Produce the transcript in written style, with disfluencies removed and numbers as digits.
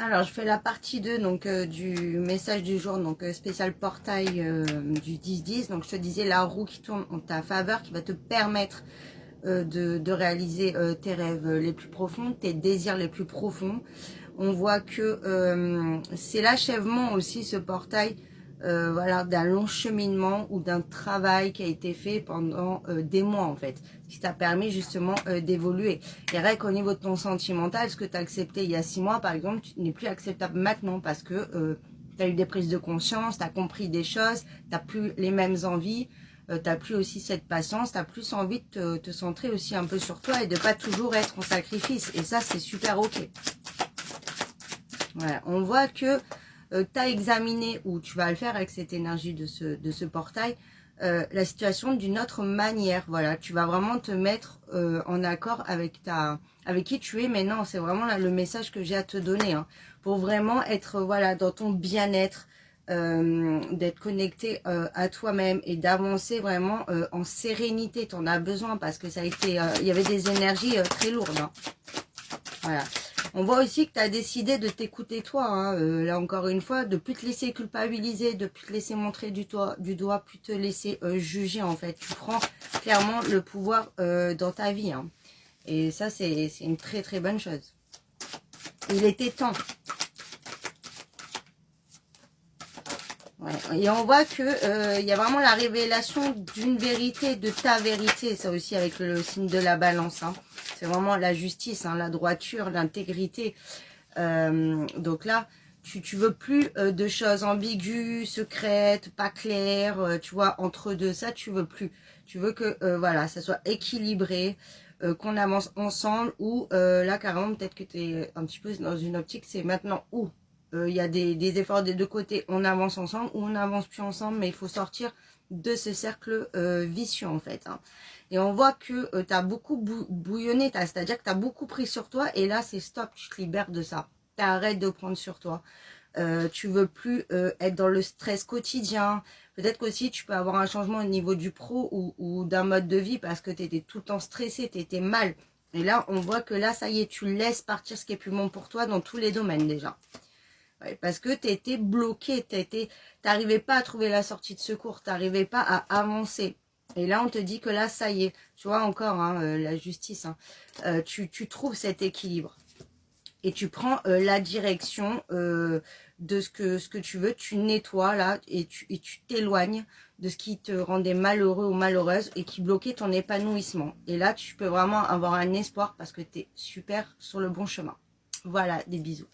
Alors, je fais la partie 2 donc, du message du jour, donc spécial portail du 10-10. Donc, je te disais la roue qui tourne en ta faveur, qui va te permettre de réaliser tes rêves les plus profonds, tes désirs les plus profonds. On voit que c'est l'achèvement aussi, ce portail, voilà, d'un long cheminement ou d'un travail qui a été fait pendant des mois en fait, ce qui t'a permis justement d'évoluer. Et rien qu'au niveau de ton sentimental, ce que tu as accepté il y a 6 mois par exemple, tu n'es plus acceptable maintenant parce que tu as eu des prises de conscience, tu as compris des choses, tu n'as plus les mêmes envies, tu n'as plus aussi cette patience, tu as plus envie de te centrer aussi un peu sur toi et de pas toujours être en sacrifice. Et ça, c'est super ok. Voilà, on voit que tu as examiné, ou tu vas le faire avec cette énergie de ce portail, la situation d'une autre manière. Voilà, tu vas vraiment te mettre en accord avec qui tu es maintenant. C'est vraiment là, le message que j'ai à te donner, hein, pour vraiment être voilà, dans ton bien-être, d'être connecté à toi-même et d'avancer vraiment en sérénité. Tu en as besoin parce que ça a été, il y avait des énergies très lourdes, hein. Voilà. On voit aussi que tu as décidé de t'écouter toi, hein, là encore une fois, de plus te laisser culpabiliser, de plus te laisser montrer du doigt, plus te laisser juger en fait. Tu prends clairement le pouvoir dans ta vie, hein. Et ça, c'est une très très bonne chose. Il était temps. Ouais. Et on voit que il y a vraiment la révélation d'une vérité, de ta vérité, ça aussi avec le signe de la balance, hein. C'est vraiment la justice, hein, la droiture, l'intégrité. Donc là, tu veux plus de choses ambiguës, secrètes, pas claires, tu vois, entre deux, ça tu veux plus. Tu veux que voilà, ça soit équilibré, qu'on avance ensemble, ou là carrément peut-être que tu es un petit peu dans une optique, c'est maintenant où il y a des efforts des deux côtés, on avance ensemble ou on n'avance plus ensemble, mais il faut sortir de ce cercle vicieux en fait, hein. Et on voit que tu as beaucoup bouillonné, c'est-à-dire que tu as beaucoup pris sur toi, et là c'est stop, tu te libères de ça. Tu arrêtes de prendre sur toi. Tu veux plus être dans le stress quotidien. Peut-être qu'aussi tu peux avoir un changement au niveau du pro ou d'un mode de vie parce que tu étais tout le temps stressé, tu étais mal. Et là on voit que là ça y est, tu laisses partir ce qui est plus bon pour toi dans tous les domaines déjà. Ouais, parce que tu étais bloqué, t'arrivais pas à trouver la sortie de secours, t'arrivais pas à avancer. Et là, on te dit que là, ça y est, tu vois encore, hein, la justice, hein, tu trouves cet équilibre. Et tu prends la direction de ce que tu veux, tu nettoies là, et tu t'éloignes de ce qui te rendait malheureux ou malheureuse et qui bloquait ton épanouissement. Et là, tu peux vraiment avoir un espoir parce que tu es super sur le bon chemin. Voilà, des bisous.